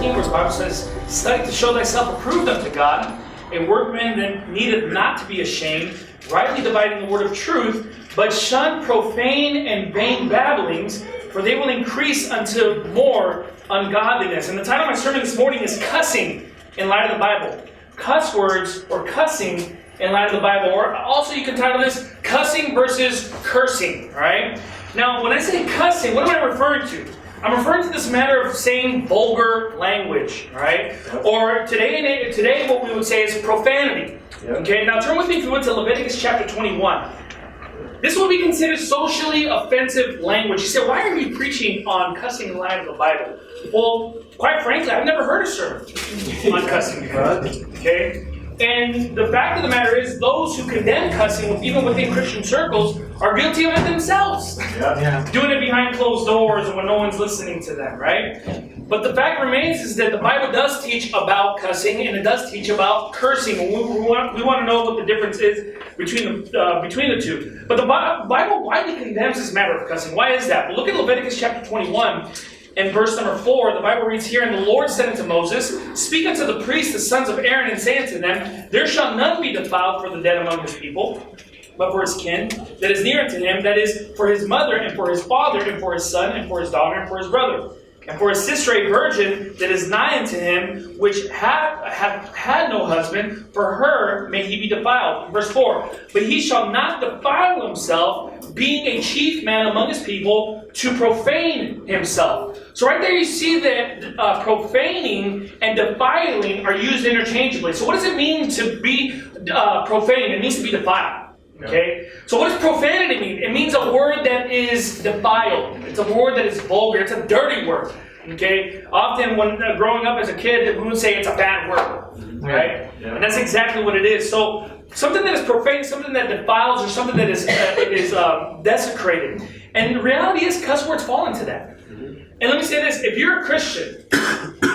14, where the Bible says, study to show thyself approved unto God, a workman that needeth not to be ashamed, rightly dividing the word of truth, but shun profane and vain babblings, for they will increase unto more ungodliness. And the title of my sermon this morning is Cussing in Light of the Bible. Cuss words or cussing in light of the Bible. Or also you can title this Cussing versus Cursing. Right? Now, when I say cussing, what am I referring to? I'm referring to this matter of saying vulgar language, right? Or today what we would say is profanity. Okay, now turn with me if you would to Leviticus chapter 21. This will be considered socially offensive language. You say, why are you preaching on cussing in light of the Bible? Well, quite frankly, I've never heard a sermon on cussing before. Okay? And the fact of the matter is, those who condemn cussing, even within Christian circles, are guilty of it themselves. Doing it behind closed doors and when no one's listening to them, right? But the fact remains is that the Bible does teach about cussing, and it does teach about cursing. We want to know what the difference is between the two. But the Bible widely condemns this matter of cussing. Why is that? Well, look at Leviticus chapter 21. In verse number 4, the Bible reads here, And the Lord said unto Moses, Speak unto the priests, the sons of Aaron, and say unto them, There shall none be defiled for the dead among his people, but for his kin that is near unto him, that is, for his mother, and for his father, and for his son, and for his daughter, and for his brother. And for his sister a virgin that is nigh unto him, which hath had no husband, for her may he be defiled. Verse 4, But he shall not defile himself, being a chief man among his people, to profane himself. So right there you see that profaning and defiling are used interchangeably. So what does it mean to be profane? It means to be defiled. Okay? So what does profanity mean? It means a word that is defiled. It's a word that is vulgar. It's a dirty word. Okay? Often when growing up as a kid, we would say it's a bad word. Right? Yeah. And that's exactly what it is. So something that is profane, something that defiles, or something that is desecrated. And the reality is cuss words fall into that. And let me say this. If you're a Christian,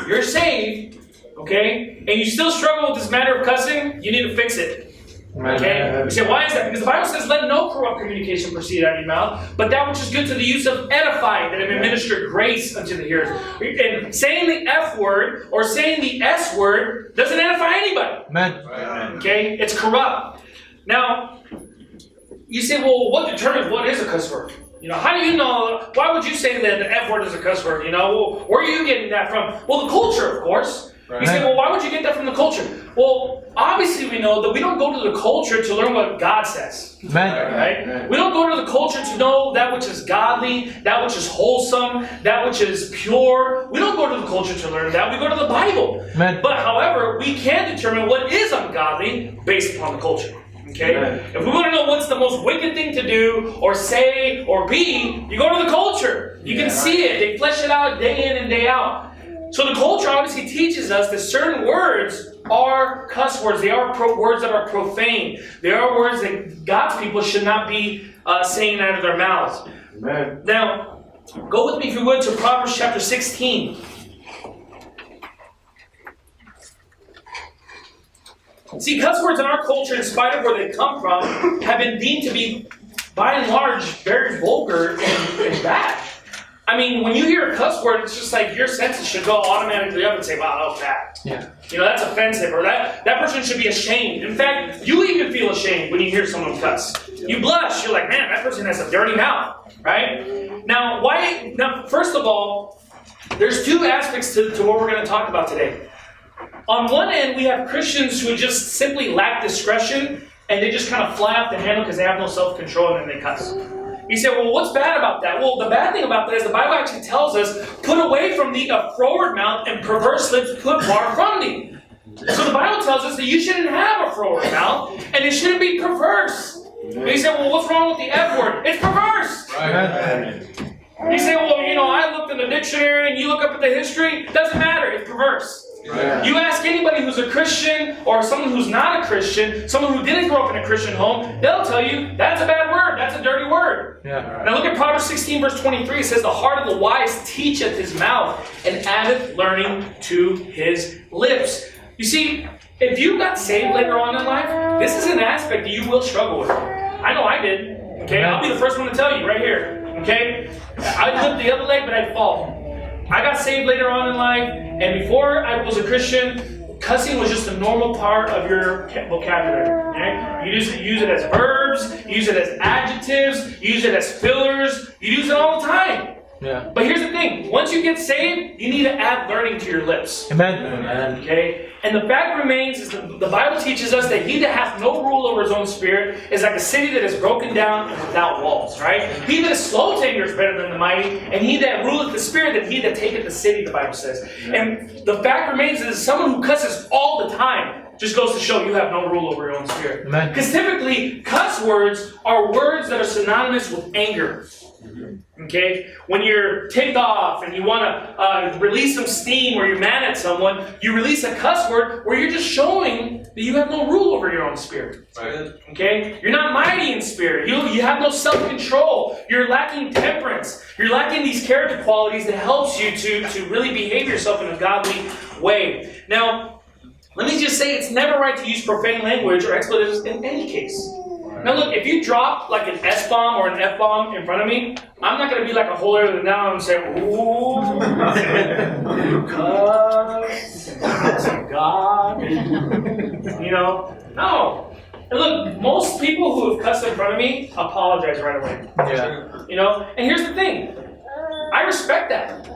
you're saved, okay, and you still struggle with this matter of cussing, you need to fix it. Okay? You say, why is that? Because the Bible says, let no corrupt communication proceed out of your mouth, but that which is good to the use of edifying, that it may minister grace unto the hearers. And saying the F word or saying the S word doesn't edify anybody. Amen. Okay? It's corrupt. Now, you say, well, what determines what is a cuss word? You know, how do you know? Why would you say that the F word is a cuss word? You know, well, where are you getting that from? Well, the culture, of course. You say, well, why would you get that from the culture? Well, obviously we know that we don't go to the culture to learn what God says. Amen. Right? We don't go to the culture to know that which is godly, that which is wholesome, that which is pure. We don't go to the culture to learn that. We go to the Bible. Amen. But however, we can determine what is ungodly based upon the culture. Okay? Amen. If we want to know what's the most wicked thing to do, or say, or be, you go to the culture. You can see it. They flesh it out day in and day out. So the culture obviously teaches us that certain words are cuss words. They are words that are profane. They are words that God's people should not be saying out of their mouths. Amen. Now, go with me if you would to Proverbs chapter 16. See, cuss words in our culture, in spite of where they come from, have been deemed to be, by and large, very vulgar and bad. I mean, when you hear a cuss word, it's just like your senses should go automatically up and say, wow, that was bad. Yeah. You know, that's offensive, or that person should be ashamed. In fact, you even feel ashamed when you hear someone cuss. You blush. You're like, man, that person has a dirty mouth, right? Now, first of all, there's two aspects to what we're going to talk about today. On one end, we have Christians who just simply lack discretion, and they just kind of fly off the handle because they have no self-control, and then they cuss. You say, well, what's bad about that? Well, the bad thing about that is the Bible actually tells us, put away from thee a froward mouth and perverse lips put far from thee. So the Bible tells us that you shouldn't have a froward mouth, and it shouldn't be perverse. And you say, well, what's wrong with the F word? It's perverse. Right. You say, well, you know, I looked in the dictionary, and you look up at the history. It doesn't matter. It's perverse. Right. You ask anybody who's a Christian or someone who's not a Christian, someone who didn't grow up in a Christian home, they'll tell you that's a bad word, that's a dirty word. Yeah. Now look at Proverbs 16 verse 23. It says, the heart of the wise teacheth his mouth, and addeth learning to his lips. You see, if you got saved later on in life, this is an aspect that you will struggle with. I know I did. Okay, I'll be the first one to tell you right here. Okay, I'd lift the other leg, but I'd fall. I got saved later on in life, and before I was a Christian, cussing was just a normal part of your vocabulary. Okay? You use it as verbs, you use it as adjectives, you use it as fillers, you use it all the time. Yeah. But here's the thing, once you get saved, you need to add learning to your lips. Amen. Okay? And the fact remains is that the Bible teaches us that he that hath no rule over his own spirit is like a city that is broken down and without walls, right? He that is slow to anger is better than the mighty, and he that ruleth the spirit than he that taketh the city, the Bible says. And the fact remains is someone who cusses all the time just goes to show you have no rule over your own spirit. Because typically, cuss words are words that are synonymous with anger. Okay? When you're ticked off and you want to release some steam or you're mad at someone, you release a cuss word where you're just showing that you have no rule over your own spirit. Right. Okay? You're not mighty in spirit. You have no self-control. You're lacking temperance. You're lacking these character qualities that helps you to really behave yourself in a godly way. Now, let me just say it's never right to use profane language or expletives in any case. Now look, if you drop like an S-bomb or an F-bomb in front of me, I'm not going to be like a whole other than now and say, ooh, God. You know? No. And look, most people who have cussed in front of me apologize right away. Yeah. You know? And here's the thing. I respect that.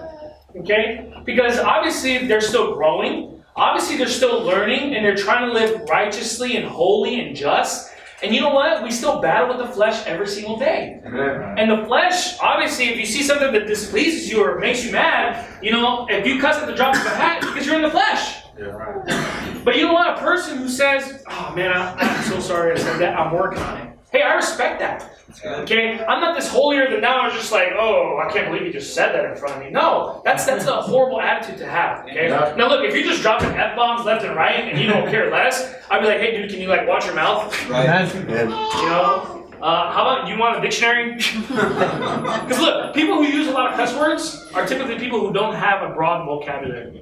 Okay? Because obviously they're still growing. Obviously they're still learning and they're trying to live righteously and holy and just. And you know what? We still battle with the flesh every single day. Amen. And the flesh, obviously, if you see something that displeases you or makes you mad, you know, if you cuss at the drop of a hat, it's because you're in the flesh. Yeah, right. But you know what? A person who says, oh man, I'm so sorry I said that, I'm working on it. Hey, I respect that. Okay? I'm not this holier than thou, just like, oh, I can't believe you just said that in front of me. No, that's a horrible attitude to have. Okay? Yeah. Now look, if you're just dropping F-bombs left and right and you don't care less, I'd be like, hey dude, can you like watch your mouth? Right. You know? How about, you want a dictionary? Because look, people who use a lot of cuss words are typically people who don't have a broad vocabulary.